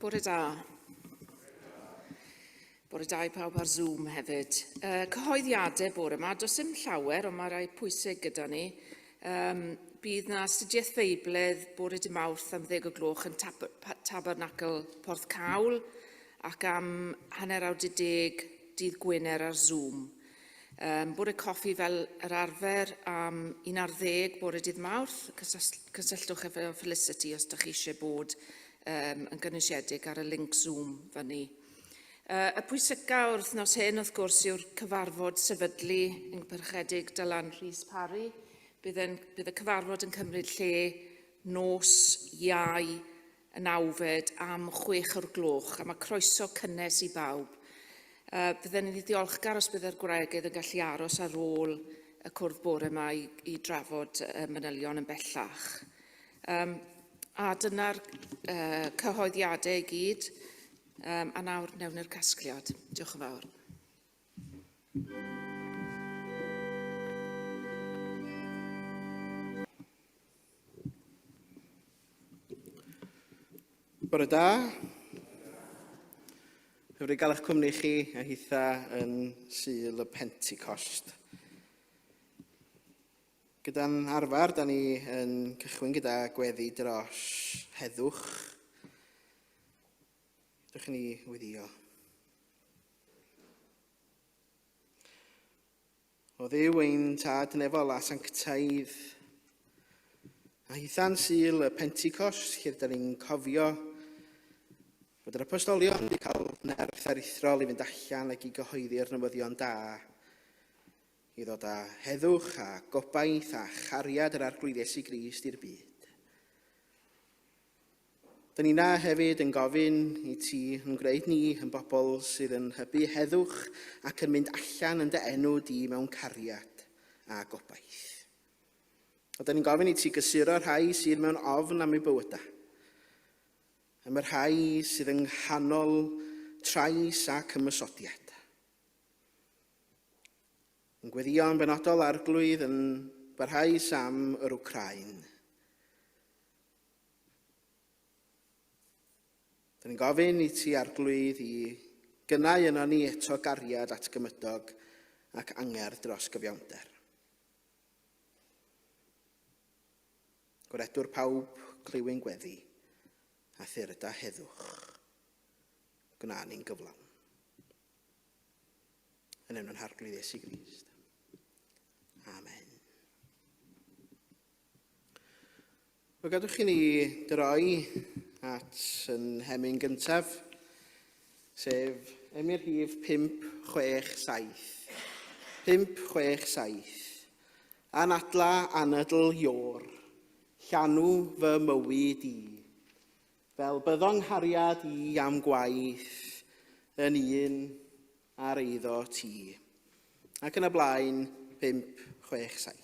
Bore da. Bore da I pawb ar Zoom hefyd. Cyhoeddiadau bore yma, does dim llawer, ond mae rai pwysig gyda ni. Bydd na astudiaeth Feibledd bore dy Mawrth am 10 o gloch yn Tabernacl Porthcawl ac am hanner awr 10 dydd Gwener ar Zoom. Bore coffi fel yr arfer am 11 bore dydd Mawrth. Cysylltwch efo Felicity os ydych chi eisiau bod yn gynnysiedig ar y link Zoom fyny. Y pwysica o'r wythnos hyn, wrth gwrs, yw'r cyfarfod sefydlu yng Nghyfarchedig Dylan Rhys Parry. Bydd y cyfarfod yn cymryd lle nos Iau y 9 am 6 o'r gloch, a mae croeso cynnes I bawb. Bydden ni'n ddiolchgar os bydd yr gwragedd yn gallu aros ar ôl y cwrdd bore yma I drafod manylion yn bellach. A dyna'r cyhoeddiadau I gyd. A nawr newn i'r casgliad. Diolch yn fawr. Bore da. Hyfryd gael eich cwmni chi a hitha yn Sul y Pentecost. Gyda'n arfer, da ni yn cychwyn gyda gweddi dros heddwch. Dych ni weddio. O ddiw ein tad nefol a sanctaidd. A hitha'n Sul y Pentecost, lle da ni'n cofio bod yr apostolion wedi cael nerth aruthrol I fynd allan ac I gyhoeddi'r newyddion da. I ddod â heddwch a gobaith a chariad yr arglwydd Iesu Grist i'r byd. Da ni na hefyd yn gofyn I ti yn gwneud ni yn bobl sydd yn hybu heddwch ac yn mynd allan yn dy enw di mewn cariad a gobaith. A da ni'n gofyn I ti gysuro rhai sydd mewn ofn am eu bywydau. Am y rhai sydd yng nghanol trais ac ymysodiad. Yn gweddio yn benodol arglwydd yn barhaus am yr Wcrain. Da ni'n gofyn I ti arglwydd I gynnau yno ni eto gariad at gymydog ac angerdd dros gyfiawnder. Gwaredwr pawb clywyn gweddi a thyrda heddwch. Gwna ni'n gyflawn. Yn enw'n arglwydd Iesu Grist. Amen. Fe gadwch I ni droi at yn hemyn gyntaf, sef Emyr Rhif 567. 567. Anadla anadl ior, llanw fy mywyd I, fel byddong hariad I am gwaith, yn un ar eiddo ti. Ac yn y blaen, 567.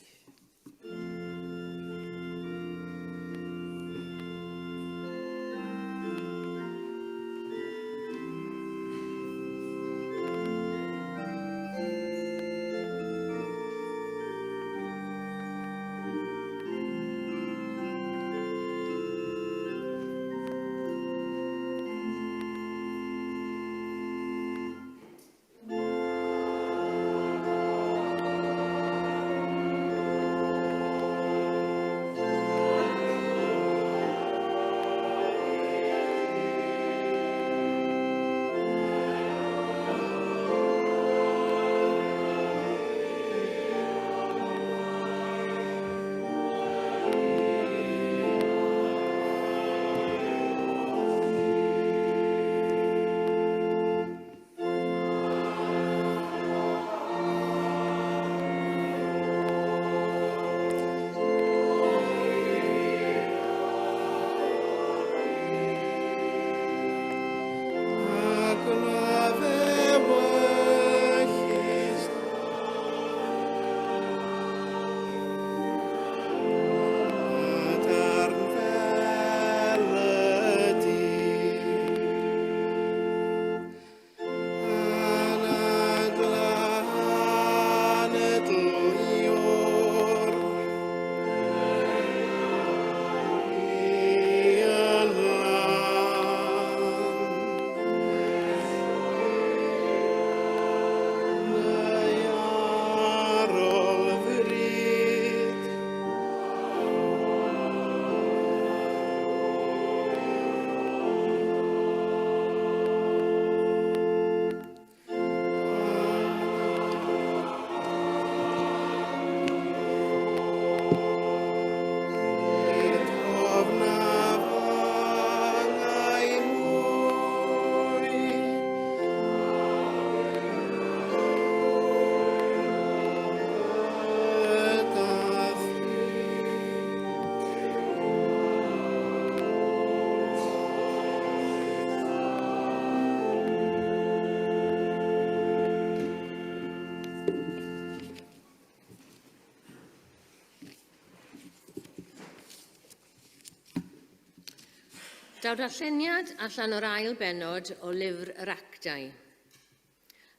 Daw darlleniad allan o'r ail benod o lyfr yr Actau.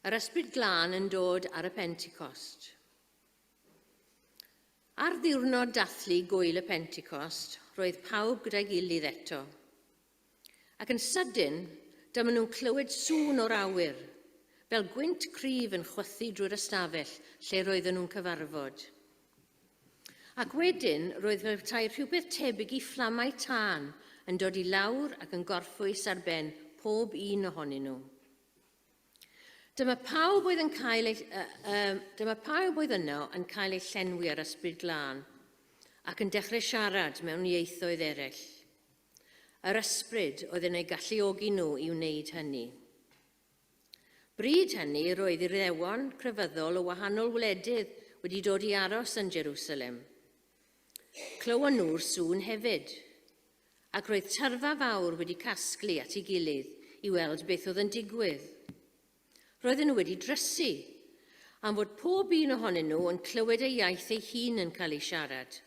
Yr ysbryd glân yn dod ar y Pentecost. Ar ddiwrnod dathlu gwyl y Pentecost, roedd pawb gyda'i gilydd eto. Ac yn sydyn, dyma nhw'n clywed sŵn o'r awyr, fel gwynt cryf yn chwythu drwy'r ystafell lle roedden nhw'n cyfarfod. Ac wedyn, roedd fel tai rhywbeth tebyg i fflamau tân yn dod i lawr ac yn gorffwys ar ben pob un ohonyn nhw. Dyma pawb oedd yno yn cael ei llenwi ar ysbryd glân ac yn dechrau siarad mewn ieithoedd eraill. Yr ysbryd oedd yn ei galluogi nhw i wneud hynny. Bryd hynny roedd i'r Iddewon crefyddol o wahanol wledydd wedi dod i aros yn Jerusalem. Clywon nhw'r sŵn hefyd, ac roedd tyrfa fawr wedi casglu at ei gilydd i weld beth oedd yn digwydd. Roedden nhw wedi drysu, am fod pob un ohonyn nhw yn clywed ei iaith ei hun yn cael ei siarad.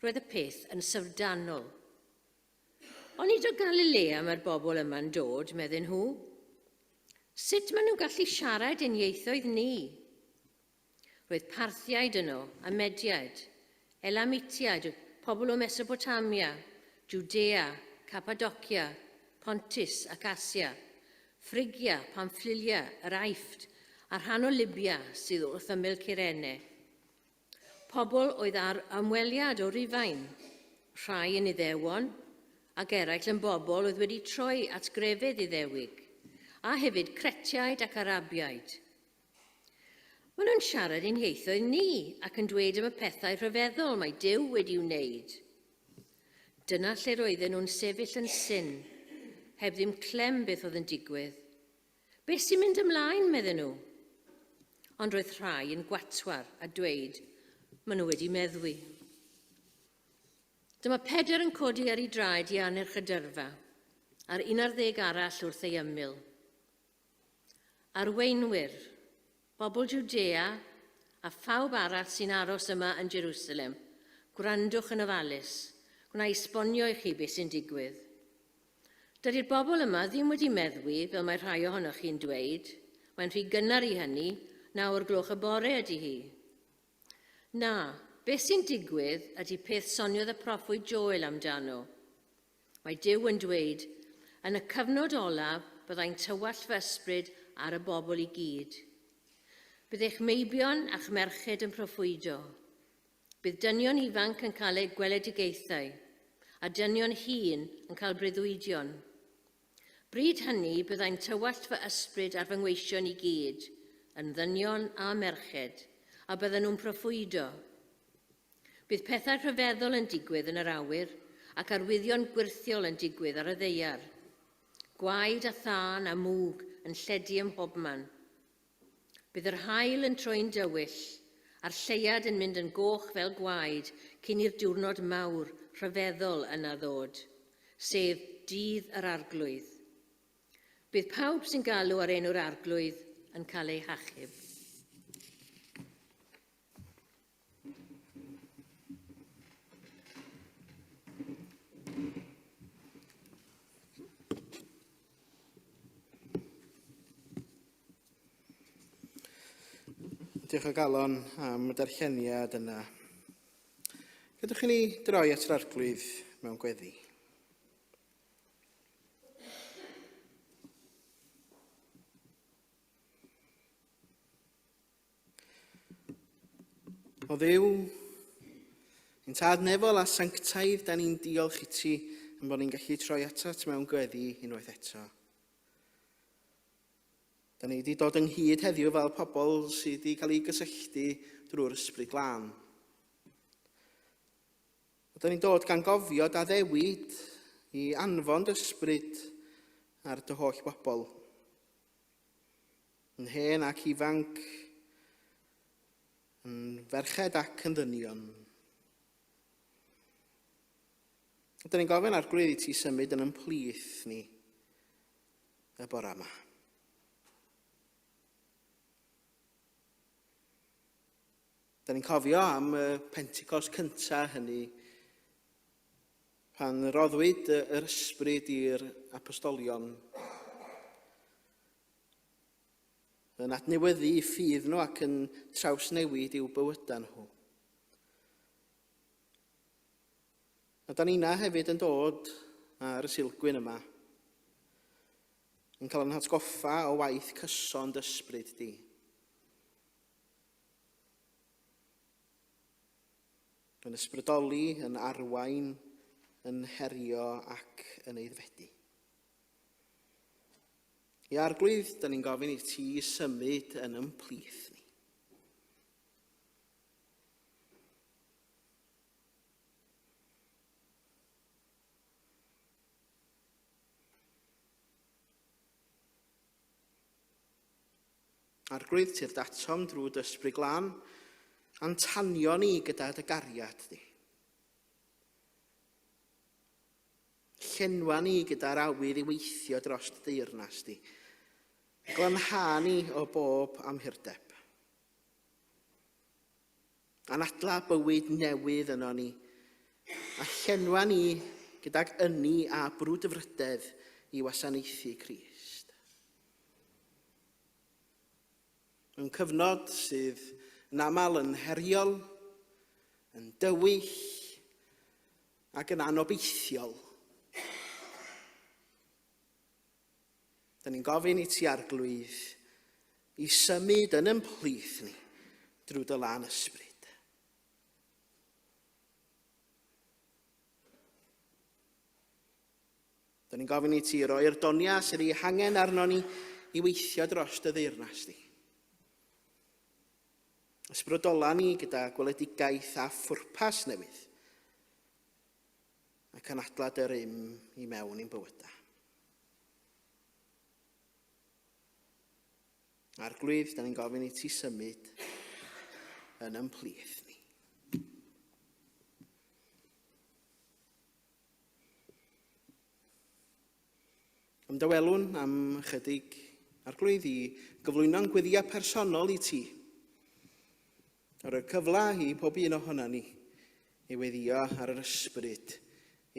Roedd y peth yn syfrdanol. Ond nid o Galilea mae'r bobl yma'n dod, medden nhw. Sut maen nhw'n gallu siarad yn ieithoedd ni? Roedd Parthiaid yno, a Mediaid, Elamitiaid, pobl o Mesopotamia, Judea, Cappadocia, Pontus ac Asia, Phrygia, Pamphlylia, yr Aifft, a rhan o Libia sydd wrth ymyl Cyrene. Pobl oedd ar ymweliad o Rufain, rhai yn Iddewon, ac eraill yn bobl oedd wedi troi at grefydd Iddewig, a hefyd Cretiaid ac Arabiaid. Maen nhw'n siarad yn ieithoedd ni ac yn dweud am y pethau rhyfeddol mae Duw wedi wneud. Dyna lle roedden nhw'n sefyll yn syn, heb ddim clem beth oedd yn digwydd. Beth sy'n mynd ymlaen, medden nhw? Ond roedd rhai yn gwatwar a dweud, maen nhw wedi meddwi. Dyma Pedr yn codi ar ei draed i anerch y dyrfa, a'r 11 arall wrth ei ymyl. Arweinwyr, bobl Judea a phawb arall sy'n aros yma yn Jerusalem, gwrandwch yn ofalus, gwna i esbonio i chi beth sy'n digwydd. Dydy'r bobl yma ddim wedi meddwi fel mae rhai ohonoch chi'n dweud, mae'n rhy gynnar i hynny, 9:00 ydy hi. Na, beth sy'n digwydd ydy peth soniodd y proffwyd Joel amdano. Mae Duw yn dweud, yn y cyfnod olaf byddai'n tywall fy ysbryd ar y bobl i gyd. Bydd eich meibion a'ch merched yn proffwydo. Bydd dynion ifanc yn cael eu gweledigaethau, a dynion hŷn yn cael breuddwydion. Bryd hynny byddai'n tywallt fy ysbryd ar fy ngweision i gyd, yn ddynion a merched, a bydden nhw'n proffwydo. Bydd pethau rhyfeddol yn digwydd yn yr awyr, ac arwyddion gwirthiol yn digwydd ar y ddeiar. Gwaed a thân a mwg yn lledu ym mhobman. Bydd yr haul yn troi'n dywyll, a'r lleiad yn mynd yn goch fel gwaed cyn i'r diwrnod mawr rhyfeddol yna ddod, sef dydd yr arglwydd. Bydd pawb sy'n galw ar enw'r arglwydd yn cael ei hachub. Diolch o galon am y darlleniad yna. Gadwch chi ni droi at yr arglwydd mewn gweddi. O Dduw, yn tad nefol a sanctaidd, da ni'n diolch i ti yn bod ni'n gallu troi atat mewn gweddi unwaith eto. Da ni wedi dod ynghyd heddiw fel pobl sydd wedi cael ei gysylltu drwy'r ysbryd glân. Da ni'n dod gan gofio a ddewid i anfon ysbryd ar dy holl bobl. Yn hen ac ifanc, yn ferched ac yn ddynion. Da ni'n gofyn ar gwrdd i ti symud yn ymplith ni y bore yma. Da ni'n cofio am y Pentecost cyntaf hynny, pan roddwyd yr ysbryd i'r apostolion yn adnewyddu ffydd nhw ac yn trawsnewid i'w bywydau nhw. A da ni'na hefyd yn dod ar y silgwyn yma yn cael yn hatgoffa o waith cyson ysbryd di. Yn ysbrydoli, yn arwain, yn herio ac yn eiddfedu. I arglwydd, da ni'n gofyn i ti symud yn ymplith ni. Arglwydd ti'r datom drwy dysbryd glân, a'n tanio ni gyda dy gariad di. Llenwa ni gyda'r awydd i weithio dros dy deyrnas di. Glanha ni o bob amhyrdeb. Anadla bywyd newydd yno ni, a llenwa ni gydag ynni a brwdfrydedd i wasanaethu Crist. Yn cyfnod sydd yn aml yn heriol, yn dywyll ac yn anobeithiol. Da ni'n gofyn i ti arglwydd i symud yn ymplith ni drwy dy lan ysbryd. Da ni'n gofyn i ti roi'r donia sydd ei hangen arno ni i weithio dros dy ddeyrnas di. Ysbrydola ni gyda gweledigaeth a phwrpas newydd ac anadlad yr i mewn i'n bywydau. Arglwydd, da ni'n gofyn i ti symud yn ymplith ni. Ymdawelwn am ychydig arglwydd i gyflwyno'n gweddiau personol i ti. Ar y cyfle i pob un ohono ni i weddio ar yr ysbryd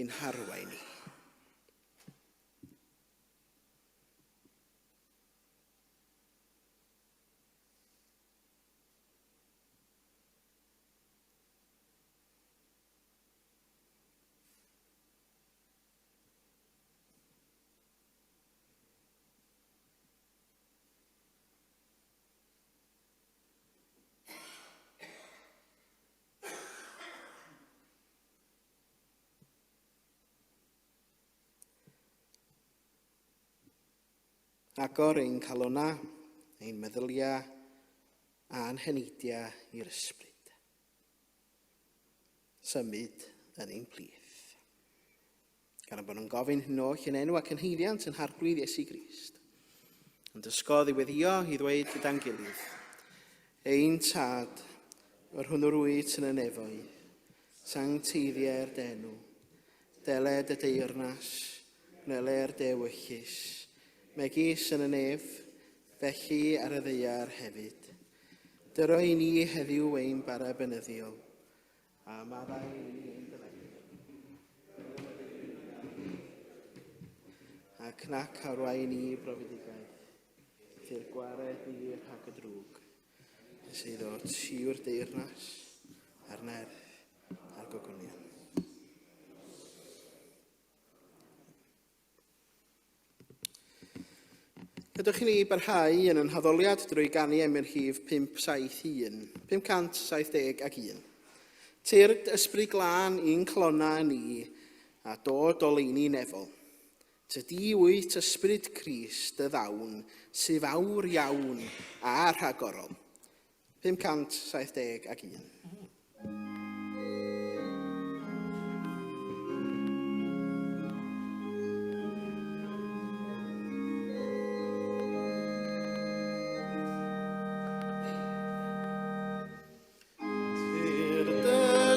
i'n harwain ni. Agor ein calona, ein meddyliau a'n heneidiau i'r ysbryd. Symud yn ein plith. Gan bod nhw'n gofyn hyn oll yn enw ac yn heiddiant yn harglwydd Iesu Grist. Yn dysgodd i weddio i ddweud gyda'n gilydd. Ein tad, o'r hwnnw rwyd yn y nefoedd, sancteiddiau'r denw, deled y deyrnas, nele'r dewyllus, megis yn y nef, felly ar y ddeiar hefyd. Dyro i ni heddiw ein bara benyddiol, a maddau ni ein dylai. Ac nac arwain ni brofedigaeth, ffyr gwared ni rhag y drwg, sydd o tiw'r deyrnas, a'r nerth, a'r gogonion. Ydych chi'n ei barhau yn yn haddoliad drwy ganu am yr rhif 571, 571. Tyrd ysbryd glân i'n clona ni a dod o leini nefol. Tydi wyt ysbryd Crist y ddawn sy'n fawr iawn a rhagorol. 571.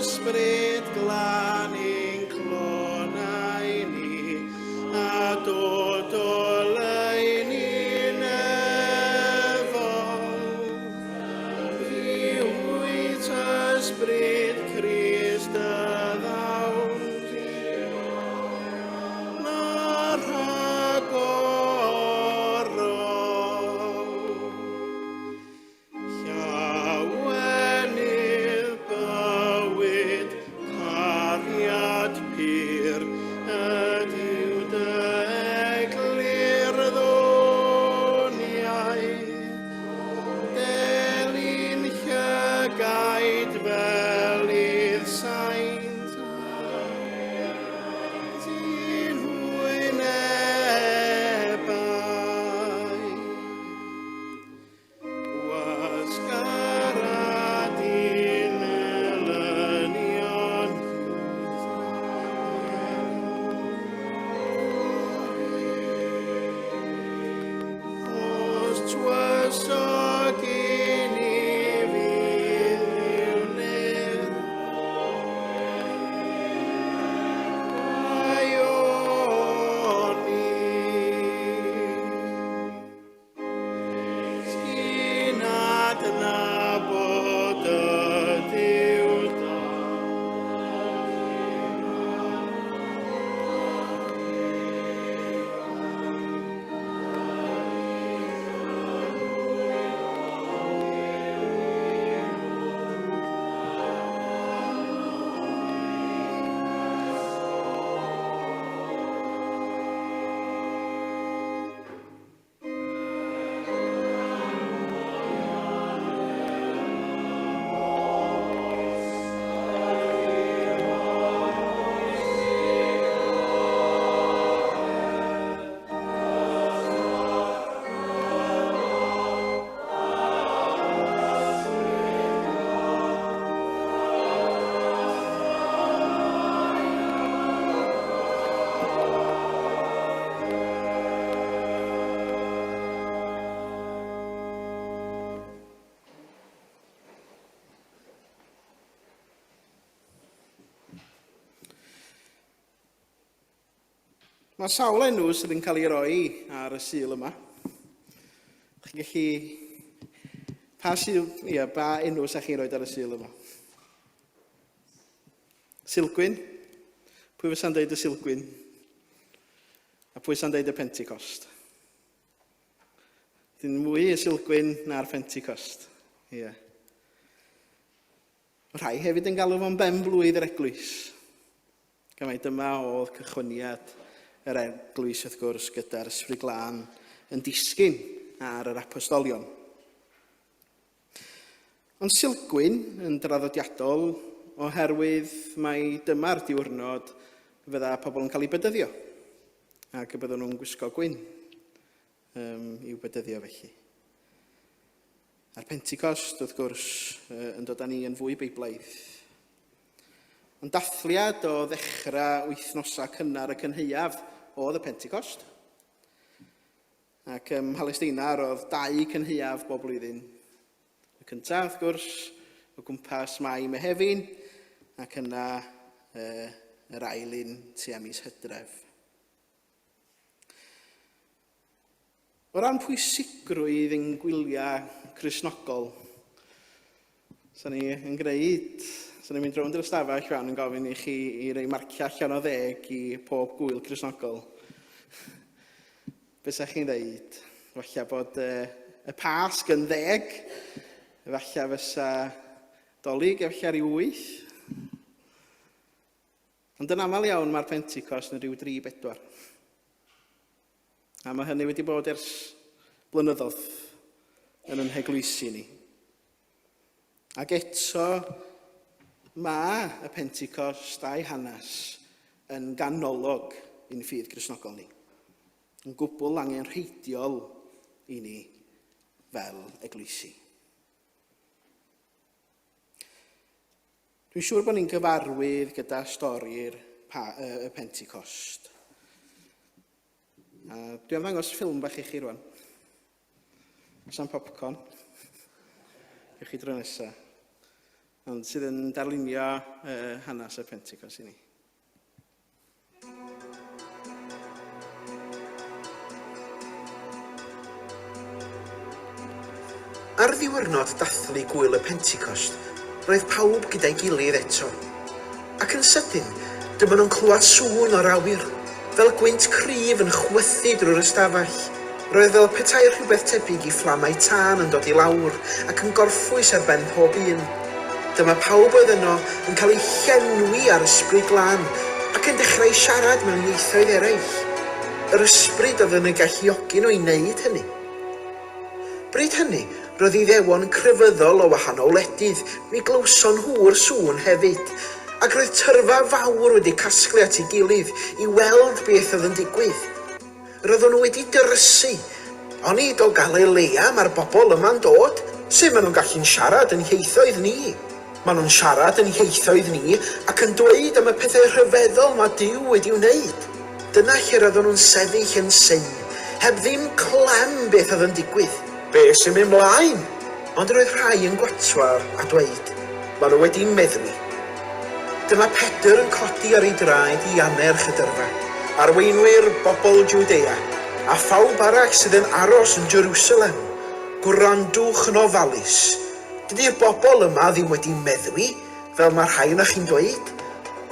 Ysbryd glân i'n clonau ni, a dod o leini nefol, i wyt Mae sawl enw sydd yn cael ei roi ar y Sul yma. Chi'n gallu... ba enw sy'n chi'n rhoi ar y Sul yma? Silgwyn. Pwy fysa'n deud y Silgwyn? A pwy sy'n deud y Pentecost? Dyn mwy y Silgwyn na'r Pentecost. Ie. Rhai hefyd yn galw fo'n ben blwydd yr eglwys. Gymaint dyma oedd cychwyniad yr eglwys wrth gwrs gyda'r Ysbryd Glân yn disgyn ar yr apostolion. Ond Silgwyn yn draddodiadol oherwydd mae dyma'r diwrnod fydda pobl yn cael ei bedyddio ac y byddwn nhw'n gwisgo gwyn i'w bedyddio felly. A'r Pentecost, wrth gwrs, yn dod â ni yn fwy Beiblaidd. Ond dathliad o ddechrau wythnosau cynnar y cynheuaf oedd y Pentecost. Ac ym Mhalesteina roedd 2 cynheuaf bob blwyddyn. Y cyntaf, wrth gwrs, o gwmpas Mai Mehefin, ac yna yr ail un tua mis Hydref. O ran pwysigrwydd yn gwyliau Cristnogol, sa'n ni yn gwneud, sa'n ni'n mynd rownd yr ystafell fan yn gofyn i chi i roi marcia allan o 10 i pob gwyl Cristnogol. Be sa chi'n dweud? Falla bod y Pasg yn 10, falla fysa Dolig efallai ryw 8. Ond yn aml iawn mae'r Pentecost yn rhyw 3-4. A mae hynny wedi bod ers blynyddoedd yn ein heglwysi ni. Ac eto, mae y Pentecost a'i hanes yn ganolog i'n ffydd Cristnogol ni. Yn gwbl angenrheidiol i ni fel eglwysi. Dwi'n siŵr bod ni'n gyfarwydd gyda stori'r Pentecost. Dwi'n ymddangos ffilm bach i chi rwan. Sa'n popcorn. Gewch chi dro nesa. Ond sydd yn darlunio hanes y Pentecost i ni. Ar ddiwrnod dathlu gwyl y Pentecost, roedd pawb gyda'i gilydd eto. Ac yn sydyn, dyma nhw'n clywed sŵn o'r awyr, fel gwynt cryf yn chwythu drwy'r ystafell. Roedd fel petai rhywbeth tebyg i fflamau tân yn dod i lawr ac yn gorffwys ar ben pob un. Dyma pawb oedd yno yn cael eu llenwi ar Ysbryd Glân ac yn dechrau siarad mewn ieithoedd eraill. Yr ysbryd oedd yn y galluogi nhw i wneud hynny. Bryd hynny, roedd Iddewon crefyddol o wahanol wledydd, mi glywson nhw'r sŵn hefyd, ac roedd tyrfa fawr wedi casglu at ei gilydd i weld beth oedd yn digwydd. Roedden nhw wedi dyrysu, ond nid o Galilea mae'r bobl yma'n dod, sef maen nhw'n gallu'n siarad yn ieithoedd ni. Maen nhw'n siarad yn ieithoedd ni ac yn dweud am y pethau rhyfeddol mae Duw wedi wneud. Dyna lle roedden nhw'n sefyll yn sein, heb ddim clem beth oedd yn digwydd. Be sy'n mynd mlaen? Ond roedd rhai yn gwatwar a dweud, maen nhw wedi meddwi. Dyma Pedr yn codi ar ei draed i anerch y dyrfa, arweinwyr bobl Jwdea, a phawb arall sydd yn aros yn Jerusalem. Gwrandwch yn ofalus. Dydy'r bobl yma ddim wedi meddwi, fel mae rhai yna chi'n dweud.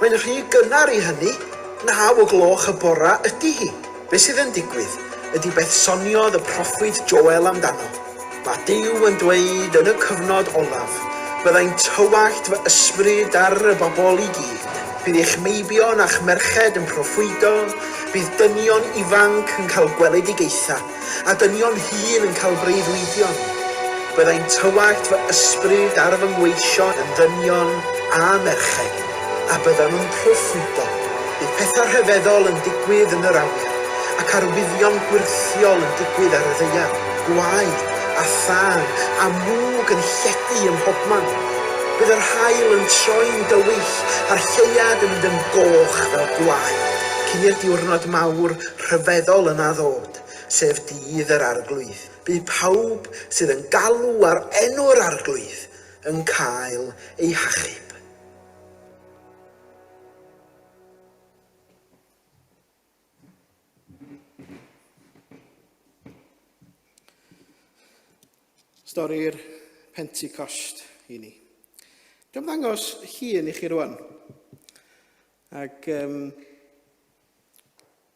Mae'n rhy gynnar i hynny, 9:00 y bora ydy hi. Be sydd yn digwydd ydy beth soniodd y proffwyd Joel amdano. Mae Duw yn dweud yn y cyfnod olaf, byddai'n tywallt fy ysbryd ar y bobl i gyd. Bydd eich meibion a'ch merched yn proffwydo, bydd dynion ifanc yn cael gweledigaethau, a dynion hŷn yn cael breuddwydion. Byddai'n tywallt fy ysbryd ar fy ngweision yn ddynion a merched, a byddan nhw'n proffwydo. Bydd pethau rhyfeddol yn digwydd yn yr awyr, ac arwyddion gwirthiol yn digwydd ar y ddaear, gwaed a thân a mwg yn lledu ym mhobman. Bydd yr haul yn troi'n dywyll a'r lleiad yn mynd yn goch fel gwaed, cyn i'r diwrnod mawr rhyfeddol yna ddod, sef dydd yr arglwydd. Bydd pawb sydd yn galw ar enw'r arglwydd yn cael ei hachub. Stori'r Pentecost i ni. Dwi'n ddangos llun i chi rwan. Ac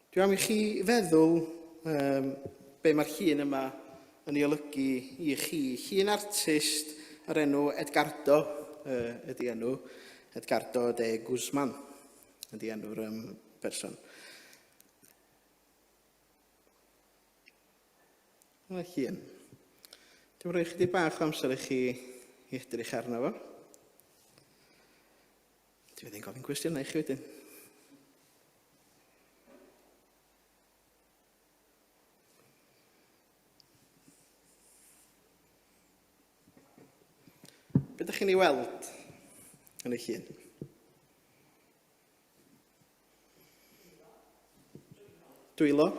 dwi'n am i chi feddwl be mae'r llun yma yn ei olygu i chi. Llun artist o'r enw Edgardo ydy enw. Edgardo de Guzman ydy enw'r person. Yna llun. Dwi'n rhoi chydig bach o amser i chi i edrych arno fo. Dwi'n fyddi'n gofyn cwestiynau i chi wedyn. Be ydych chi'n ei weld yn y llun? Dwylo?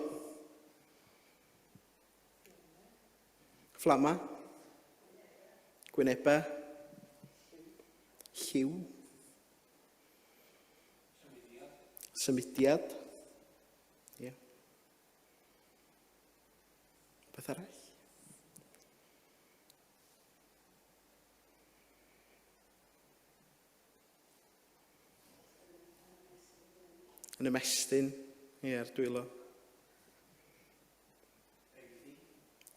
Fflama? Gwynebau? Lliw? Symudiad? Ie. Beth arall? Yn ymestyn, ar dwylo.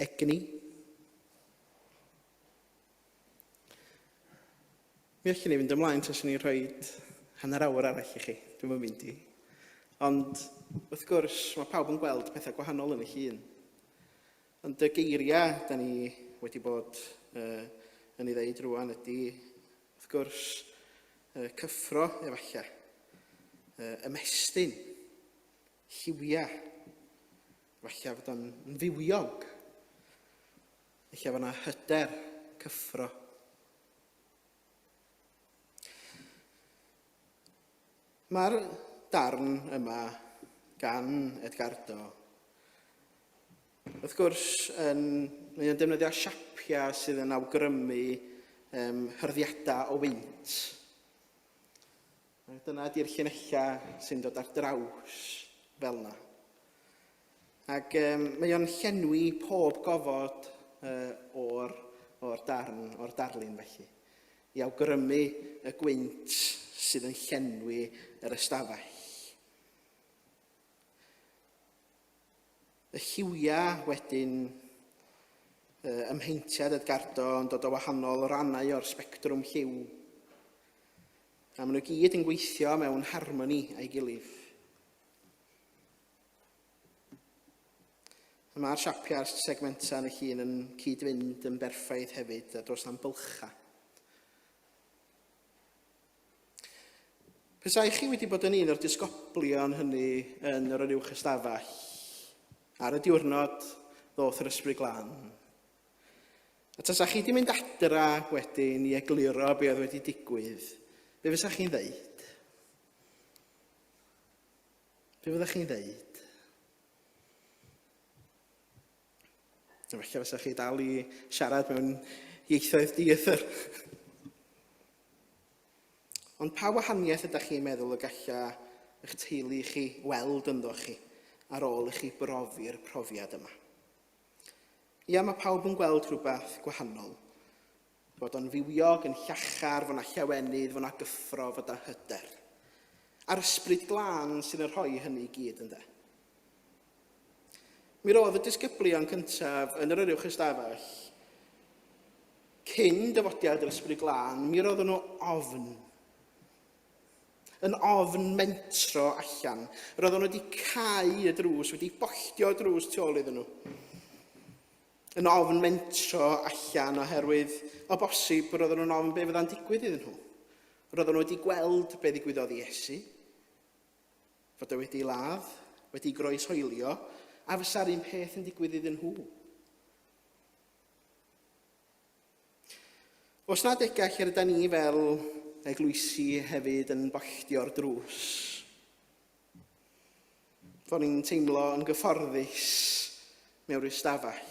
Egni. Mi allwn ni fynd ymlaen tas ni rhoi hanner awr arall i chi. Dwi'n mynd i. Ond, wrth gwrs, mae pawb yn gweld pethau gwahanol yn y llun. Ond y geiriau da ni wedi bod yn ei ddeud rwan ydy, wrth gwrs, cyffro efallai. Ymestyn, lliwiau, efallai fod o'n fywiog, efallai fod yna hyder, cyffro. Mae'r darn yma gan Edgardo, wrth gwrs, mae'n defnyddio siapiau sydd yn awgrymu hyrddiadau o wynt. Dyna ydy'r llunellau sy'n dod ar draws fel yna. Ac mae o'n llenwi pob gofod o'r darlun felly, i awgrymu y gwynt sydd yn llenwi yr ystafell. Y lliwiau wedyn ymheintiad Edgardo yn dod o wahanol rannau o'r sbectrwm lliw. A maen nhw gyd yn gweithio mewn harmoni a'i gilydd. Mae'r siapiau'r segmentau yn y llun yn cyd-fynd yn berffaith hefyd, a does na'm bylcha. Pesai chi wedi bod yn un o'r disgoblion hynny yn yr uwch ystafell, ar y diwrnod ddoth yr ysbryd glân. A tasa chi wedi mynd adra wedyn i egluro be oedd wedi digwydd, be fysa chi'n ddeud? Be fyddech chi'n ddeud? Efallai fysa chi dal i siarad mewn ieithoedd dieithr. Ond pa wahaniaeth ydych chi'n meddwl y galla eich teulu chi weld ynddo chi ar ôl i chi brofi'r profiad yma? Ia, mae pawb yn gweld rhywbeth gwahanol. Bod o'n fywiog, yn llachar, fod yna llawenydd, fod yna gyffro, fod yna hyder. A'r ysbryd glân sy'n rhoi hynny i gyd ynddo. Mi roedd y disgyblion cyntaf yn yr uwch ystafell, cyn dyfodiad yr ysbryd glân, mi roedd nhw ofn. Yn ofn mentro allan. Roedd nhw wedi cau y drws, wedi bolltio y drws tu ôl iddyn nhw. Yn ofn mentro allan oherwydd o bosib roedd nhw'n ofn be fydda'n digwydd iddyn nhw. Roedd nhw wedi gweld be ddigwyddodd i Iesu, fod o wedi ladd, wedi groeshoelio, a fysa'r un peth yn digwydd iddyn nhw. Os nad egall yr ydyn ni fel eglwysi hefyd yn bolltio'r drws, fod ni'n teimlo yn gyfforddus mewn ystafell.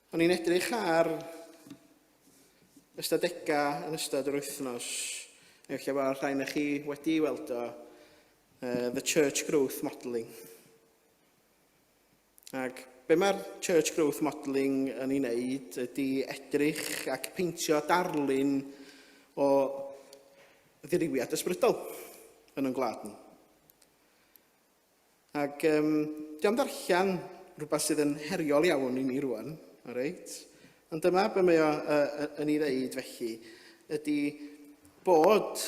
O'n i'n edrych ar ystadegau yn ystod yr wythnos, efallai bod rhain chi wedi weld o, The Church Growth Modelling. Ac be mae'r church growth modelling yn ei wneud ydy edrych ac peintio darlun o ddirywiad ysbrydol yn gwlad ni. Ac di am ddarllen rhywbeth sydd yn heriol iawn i ni rwan, ond dyma be mae o yn ei ddeud felly, ydy bod,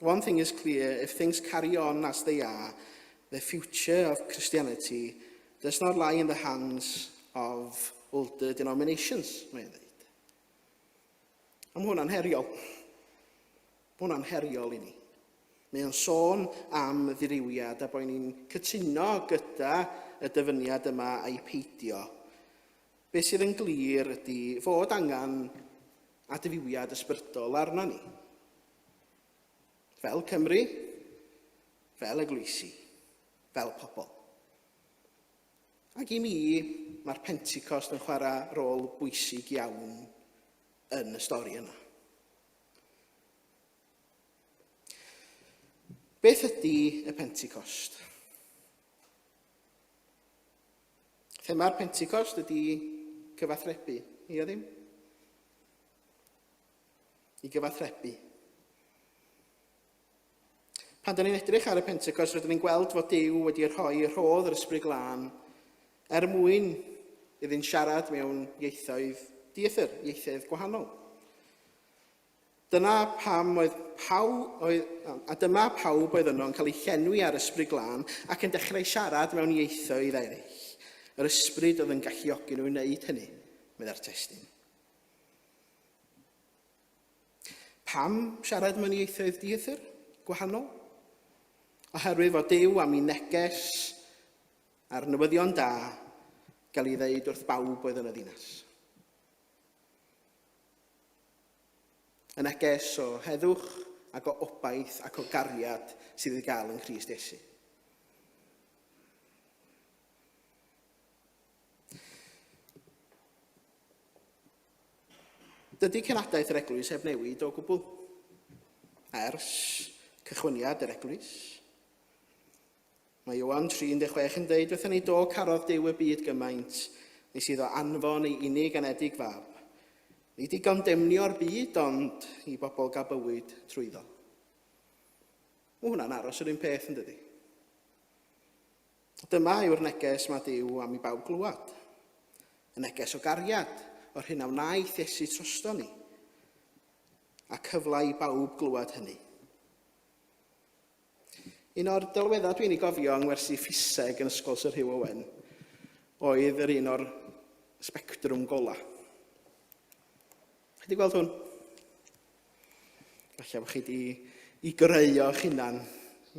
one thing is clear, if things carry on as they are, the future of Christianity does not lie in the hands of older denominations, mae'n dweud. A mae hwnna'n heriol. Mae hwnna'n heriol i ni. Mae o'n sôn am ddirywiad a bod ni'n cytuno gyda y dyfyniad yma a'i peidio. Be sydd yn glir ydy fod angen adfywiad ysbrydol arna ni. Fel Cymru, fel eglwysi, fel pobl. Ac i mi, mae'r Pentecost yn chwarae rôl bwysig iawn yn y stori yna. Beth ydy y Pentecost? Thema'r Pentecost ydy cyfathrebu, i o ddim? I gyfathrebu. Pan da ni'n edrych ar y Pentecost, rydyn ni'n gweld fod Duw wedi rhoi rhodd yr Ysbryd Glân mwyn iddy'n siarad mewn ieithoedd dieithr, ieithoedd gwahanol. Dyma pawb oedd yno yn cael ei llenwi ar Ysbryd Glân ac yn dechrau siarad mewn ieithoedd eraill. Yr ysbryd oedd yn galluogi nhw wneud hynny, medda'r testun. Pam siarad mewn ieithoedd dieithr gwahanol? Oherwydd fod Duw am ei neges a'r newyddion da gael ei ddeud wrth bawb oedd yn y ddinas. Y neges o heddwch ac o obaith ac o gariad sydd ei gael yn Crist Iesu. Dydy cenadaeth yr eglwys heb newid o gwbl ers cychwyniad yr eglwys. Mae Ioan 3:16 yn dweud, wrthyn ni do carodd Duw y byd gymaint, nes iddo anfon ei unig anedig fab. Nid i gondemnio'r byd, ond i bobl gael bywyd trwyddo. Mae hwnna'n aros yr un peth yn dydy. Dyma yw'r neges mae Duw am i bawb glwad. Y neges o gariad, o'r hyn a wnaeth Iesu trosto ni, a cyfle i bawb glwad hynny. Un o'r delweddau dwi'n ei gofio yng ngwersi ffiseg yn ysgol Syr Rhyw Owen oedd yr un o'r spectrwm gola. Chi wedi gweld hwn? Falle bod chi wedi greu o'ch hunan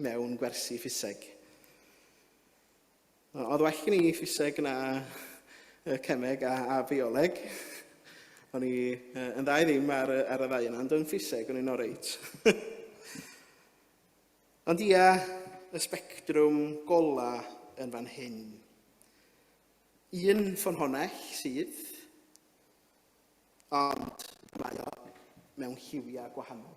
mewn gwersi ffiseg. Oedd well gen i ffiseg na cemeg a fioleg. O'n i yn dda i ddim ar y ddau yna, ond yn ffiseg o'n i'n oreit. Ond ia, y spectrwm gola yn fan hyn. Un ffynhonnell sydd, ond mae o mewn lliwiau gwahanol.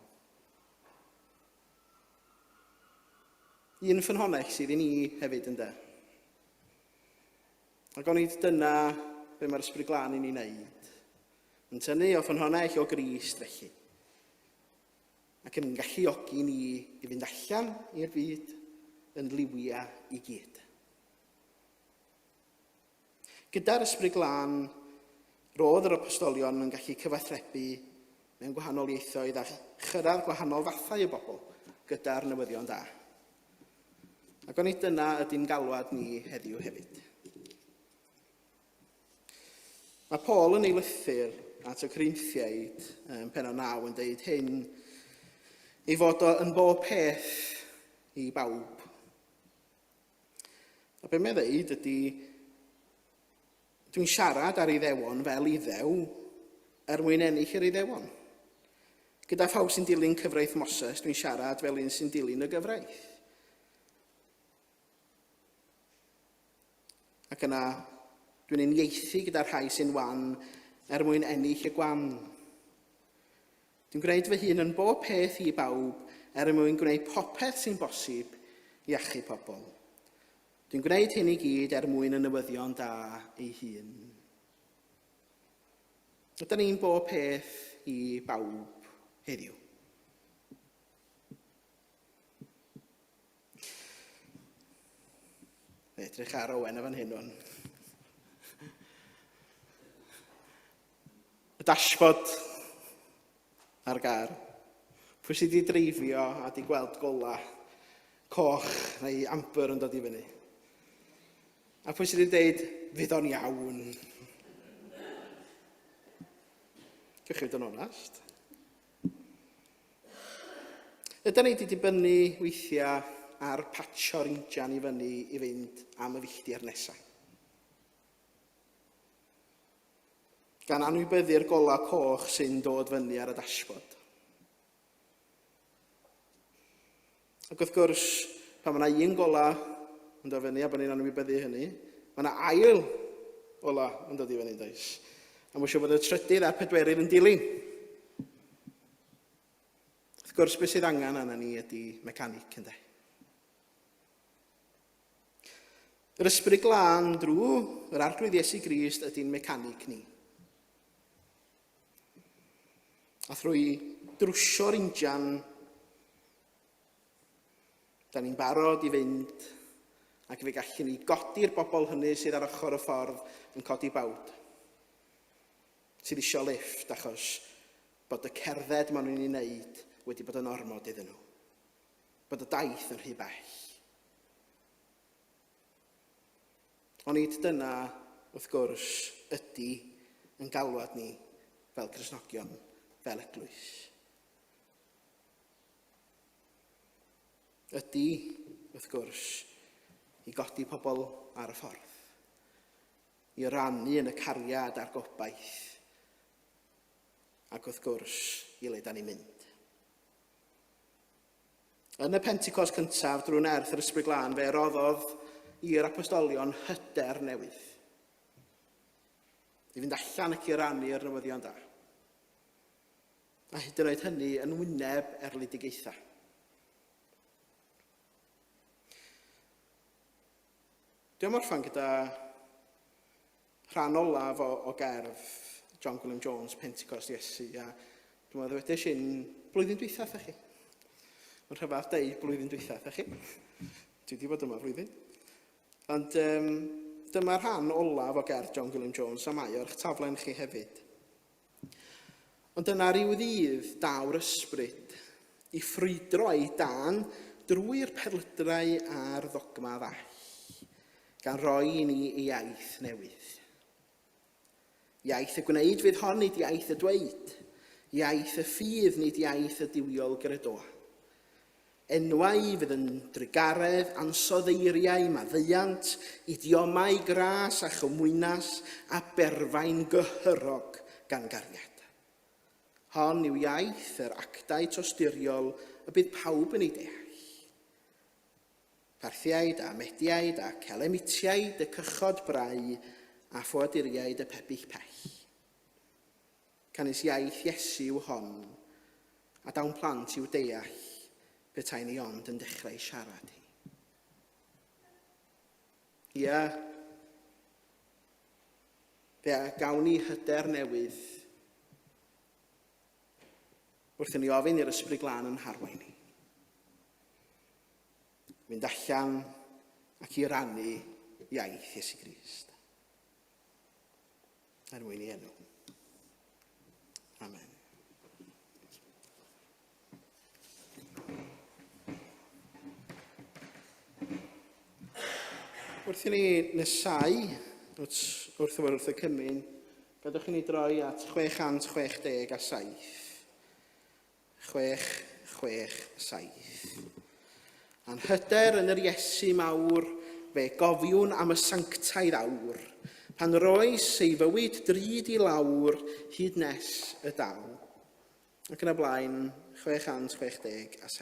Un ffynhonnell sydd i ni hefyd ynde. Ac o'n i dyna be mae'r Ysbryd Glân i ni wneud. Yn tynnu o ffynhonnell o Grist felly. Ac yn galluogi ni i fynd allan i'r byd yn liwia i gyd. Gyda'r Ysbryd Glân, roedd yr apostolion yn gallu cyfathrebu mewn gwahanol ieithoedd a chyrraedd gwahanol fathau o bobl gyda'r newyddion da. Ac o'n i dyna ydy'n galwad ni heddiw hefyd. Mae Paul yn ei lythyr at y Corinthiaid pen o 9 yn dweud hyn, ei fod o yn bob peth i bawb. A be mae'n dweud ydy, dwi'n siarad ar Iddewon fel Iddew mwyn ennill yr Iddewon. Gyda phawb sy'n dilyn cyfraith Moses, dwi'n siarad fel un sy'n dilyn y gyfraith. Ac yna, dwi'n uniaethu gyda'r rhai sy'n wan mwyn ennill y gwan. Dwi'n gwneud fy hun yn bob peth i bawb mwyn gwneud popeth sy'n bosib i achub pobl. Dwi'n gwneud hyn i gyd mwyn y newyddion da ei hun. Ydyn ni'n bob peth i bawb heddiw. Edrych ar Owen fan hyn o'n. Y dashboard ar gar. Pwy sydd wedi dreifio a wedi gweld gola coch neu amber yn dod i fyny. A pwy sydd wedi dweud, fydd o'n iawn. Gewch chi fod yn onest. Ydyn ni wedi dibynnu weithiau ar patsio'r injan i fyny i fynd am y filltir nesaf. Gan anwybyddu'r gola coch sy'n dod fyny ar y dashboard. Ac wrth gwrs, pan mae yna un gola yn dod fyny a bod ni'n anwybyddu hynny, mae yna ail gola yn dod i fyny, does. A mae'n siŵr bod y trydydd a'r pedwerydd yn dilyn. Wrth gwrs, beth sydd angen arna ni ydy mecanic, ynddo. Yr ysbryd glân drwy yr arglwydd Iesu Grist ydy'n mecanic ni. A thrwy drwsio'r injan, da ni'n barod i fynd ac fe gallwn ni godi'r bobl hynny sydd ar ochr y ffordd yn codi bawd. Sydd eisiau lifft achos bod y cerdded maen nhw'n ei wneud wedi bod yn ormod iddyn nhw. Bod y daith yn rhy bell. Ond nid dyna, wrth gwrs, ydy yn galwad ni fel Cristnogion, fel eglwys. Ydy, wrth gwrs, i godi pobl ar y ffordd. I rannu yn y cariad a'r gobaith. Ac wrth gwrs, i le da ni'n mynd. Yn y Pentecost cyntaf, drwy'n erth yr ysbryd glân, fe roddodd i'r apostolion hyder newydd. I fynd allan ac i rannu'r newyddion da. A hyd yn oed hynny yn wyneb erledigaethau. Dwi'n orffen gyda rhan olaf o gerdd John William Jones, Pentecost Iesu, a dwi'n meddwl wedi sy'n blwyddyn dwytha, chi. Mae'n rhyfedd deud blwyddyn dwytha, chi. Dwi wedi bod yma flwyddyn. Ond dyma'r rhan olaf o gerdd John William Jones, a mae o'r taflen chi hefyd. Ond yna ryw ddydd daw'r ysbryd i ffrwydro ei dan drwy'r perlydrau a'r ddogma ddall, gan roi i ni ei iaith newydd. Iaith y gwneud fydd hon nid iaith y dweud, iaith y ffydd nid iaith y diwiol gredoa. Enwau fydd yn drigaredd, ansoddeiriau, maddeuant, idiomau gras a chymwynas a berfain gyhyrog gan gariad. Hon yw iaith yr actau tosturiol y bydd pawb yn ei deall. Parthiaid a mediaid a celemitiaid y cychod brau a ffoaduriaid y pebyll pell. Canis iaith Iesu yw hon, a dawn plant i'w deall petai ni ond yn dechrau siarad hi. Ia, fe gawn ni hyder newydd wrth i ni ofyn i'r ysbryd glân yn harwain ni. Mynd allan ac i rannu iaith Iesu Grist. Er mwyn ei enw. Amen. Wrth i ni nesau, wrth y cymyn, gadwch i ni droi at 667. 667. Anhyder yn yr Iesu mawr, fe gofiwn am y sanctaidd awr, pan roes ei fywyd drud I lawr hyd nes y daw. Ac yn y blaen, 667.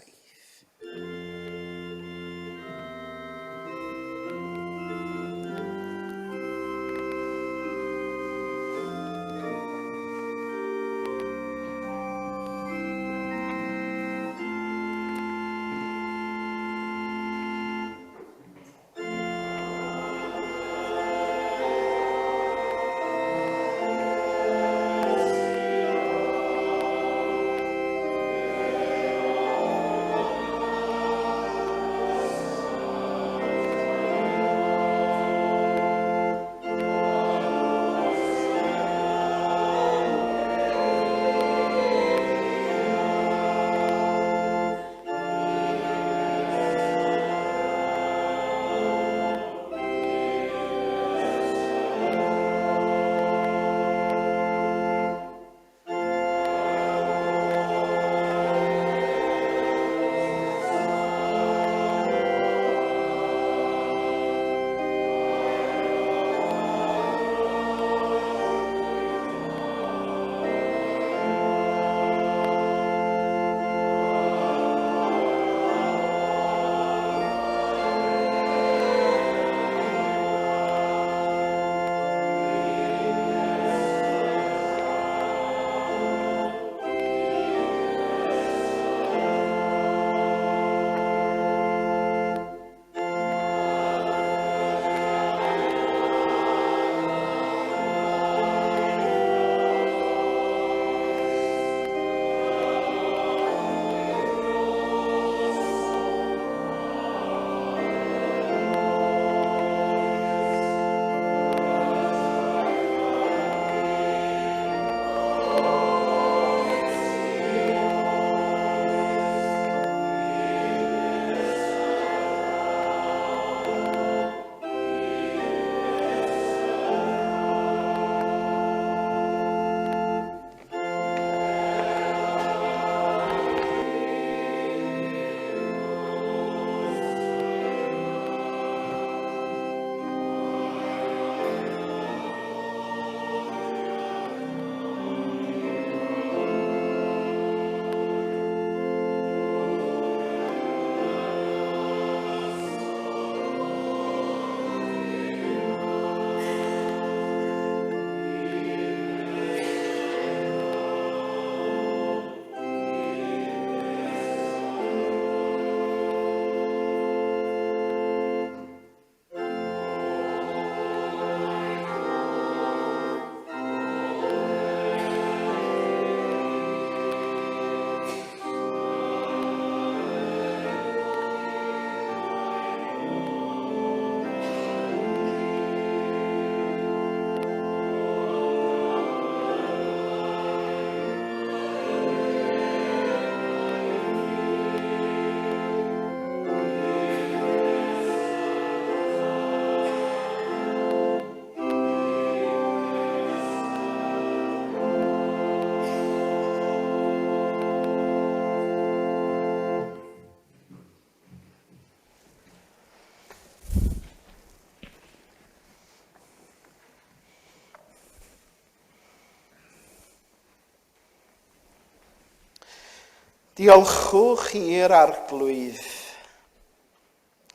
Diolchwch i'r arglwydd.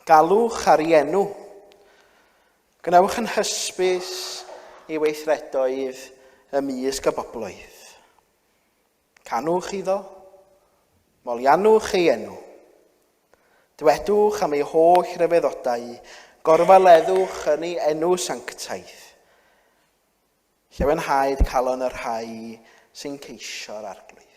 Galwch ar ei enw. Gwnewch yn hysbys i weithredoedd ymysg y bobloedd. Canwch iddo, molianwch ei enw. Dywedwch am ei holl ryfeddodau, gorfaleddwch yn ei enw sanctaidd. Llewenhaid calon yr rhai sy'n ceisio'r arglwydd.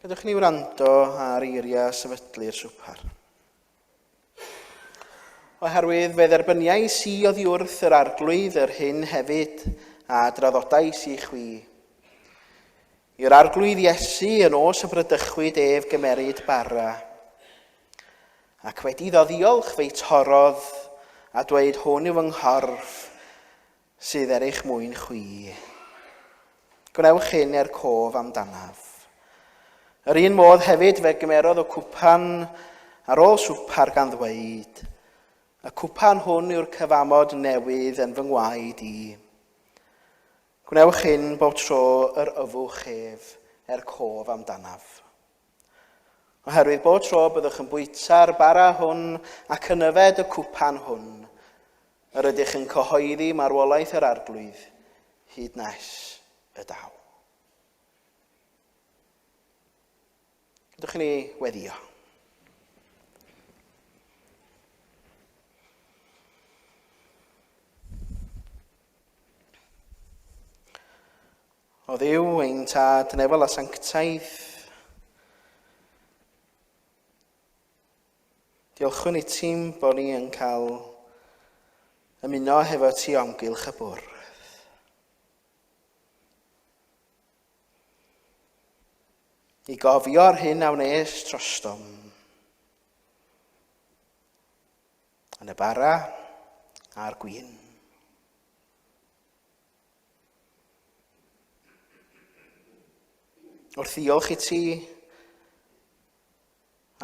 Gadewch ni wrando ar eiriau sefydlu'r swper. Oherwydd fe dderbyniais i oddi wrth yr arglwydd yr hyn hefyd a draddodais i chwi. I'r arglwydd Iesu yn os y brydychwyd ef gymeryd bara. Ac wedi iddo ddiolch fe'i torodd a dweud hwn yw fy nghorff sydd er eich mwyn chwi. Gwnewch hyn cof amdanaf. Yr un modd hefyd fe gymerodd o cwpan ar ôl swpar gan ddweud, y cwpan hwn yw'r cyfamod newydd yn fy ngwaed i. Gwnewch hyn bob tro yr yfwch ef cof amdanaf. Oherwydd bob tro byddwch yn bwyta'r bara hwn ac yn yfed y cwpan hwn, yr ydych yn cyhoeddi marwolaeth yr arglwydd hyd nes y daw. Gadewch ni weddio. O Dduw ein tad nefel a sanctaidd, diolchwn i ti'n bod ni yn cael ymuno hefo ti amgylch y bwrdd. I gofio'r hyn a wnes trostom. Yn y bara a'r gwyn. Wrth ddiolch i ti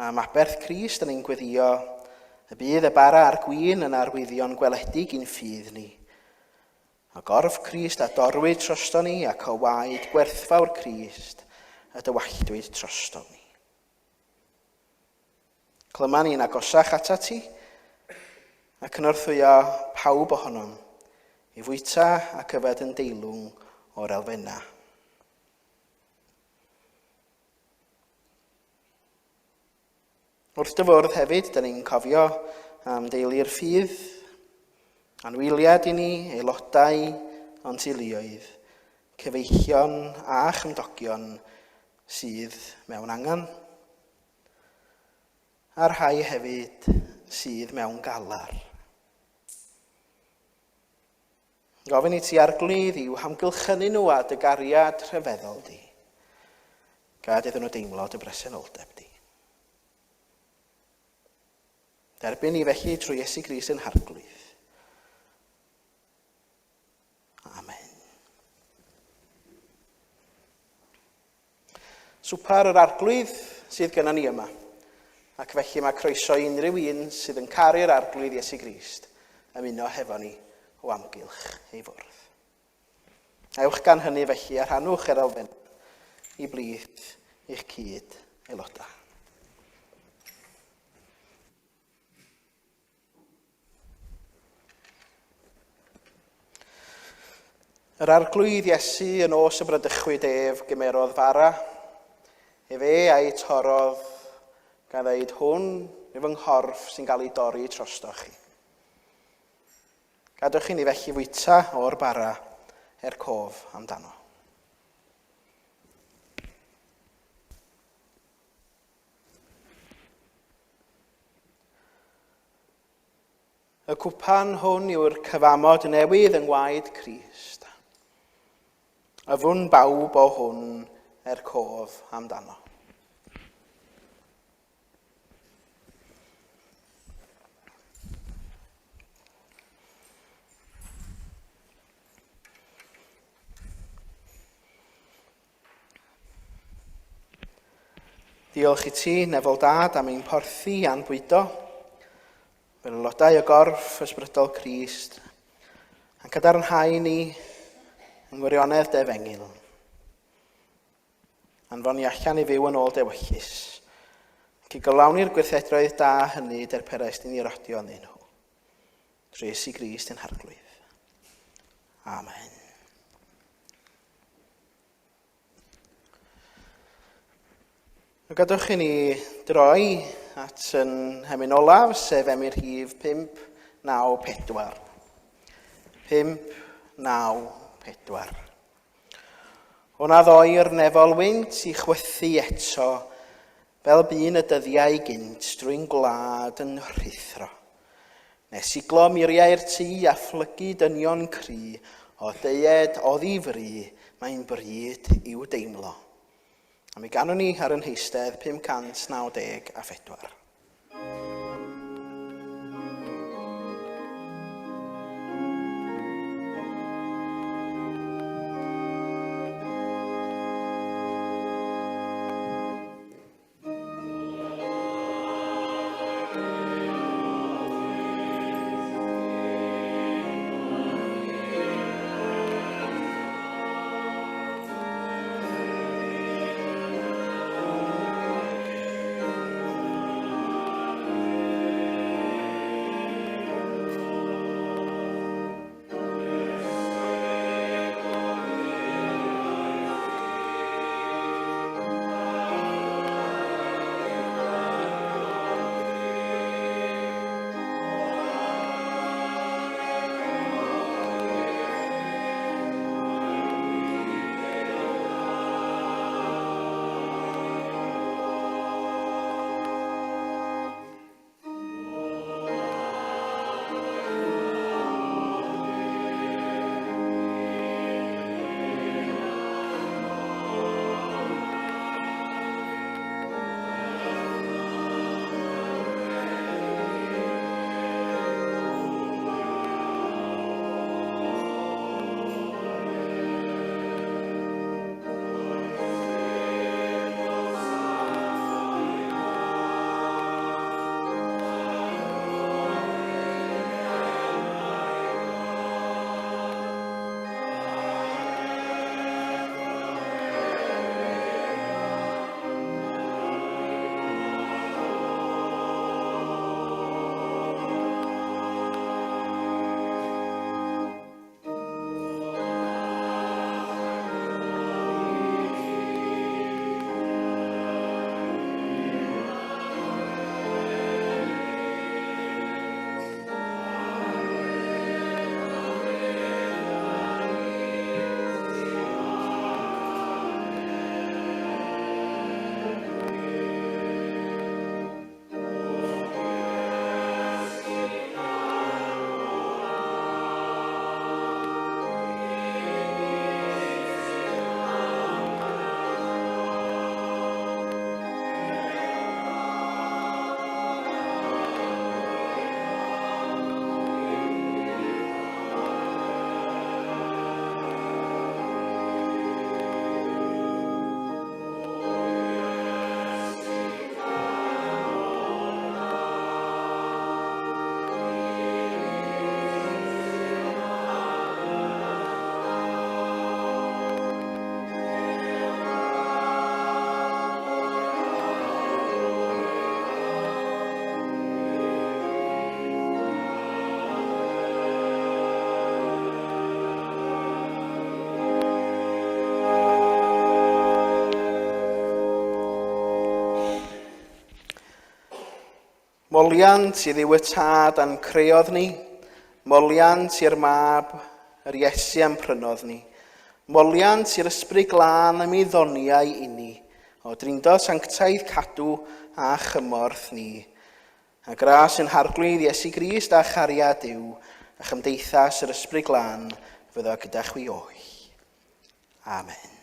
am aberth Crist yn ein gweddio, y bydd y bara a'r gwyn yn arwyddion gweledig i'n ffydd ni. A gorff Crist a dorwyd trosto ni ac o waed gwerthfawr Crist a dywalltwyd trosto ni. Clyma ni'n agosach ata ti ac yn wrthwyo pawb ohonom i fwyta ac yfed yn deilwng o'r elfenna. Wrth dyfwrdd hefyd, dyn ni'n cofio am deulu'r ffydd, anwyliad i ni, aelodau o'n teuluoedd, cyfeillion a chymdogion sydd mewn angen, a'r rhai hefyd sydd mewn galar. Gofyn i ti arglwydd i'w hamgylchynu nhw a dy gariad rhyfeddol di, gad iddyn nhw deimlo dy bresenoldeb di. Derbyn ni felly trwy Iesu Grist yn harglwydd. Amen. Swpar yr arglwydd sydd gyda ni yma, ac felly mae croeso unrhyw un sydd yn caru'r arglwydd Iesu Grist ymuno hefo ni o amgylch ei fwrdd. Ewch gan hynny felly a rhannwch yr elfen i blith i'ch cyd aelodau. Yr arglwydd Iesu yn os y brydychwyd ef gymerodd fara, fe a'i torodd gan ddeud hwn yw fy nghorff sy'n cael ei dorri trosto chi. Gadwch i ni felly fwyta o'r bara cof amdano. Y cwpan hwn yw'r cyfamod newydd yng ngwaed Crist. Yfwn bawb o hwn cof amdano. Diolch i ti, Nefel Dad, am ein porthi a'n bwydo, fel aelodau y gorff ysbrydol Crist, yn cadarnhau ni yng ngwirionedd defengil. Anfon ni allan i fyw yn ôl dewyllus, ac i gyflawni'r gweithredroedd da hynny derperes ni'n ei rodio yn nhw. Drwy Iesu Grist yn harglwydd. Amen. Gadwch i ni droi at yn hemyn olaf, sef emyr rhif 594. 594. Hwna ddoi'r nefol wynt i chwythu eto, fel byn y dyddiau gynt drwy'n gwlad yn rhithro. Nes i glo muriau'r tŷ a phlygu dynion cry, o deied o ddifri, mae'n bryd i'w deimlo. A mi ganwn ni ar yn heistedd 594. Moliant i ddiw y tad a'n creodd ni, moliant i'r mab, yr Iesu am prynodd ni, moliant i'r ysbryd glân am ei ddoniau i ni, o drindo sanctaidd cadw a chymorth ni. A gras yn harglwydd Iesu Grist a chariad Duw, a chymdeithas yr ysbryd glân fyddo gyda chwi o'i. Amen.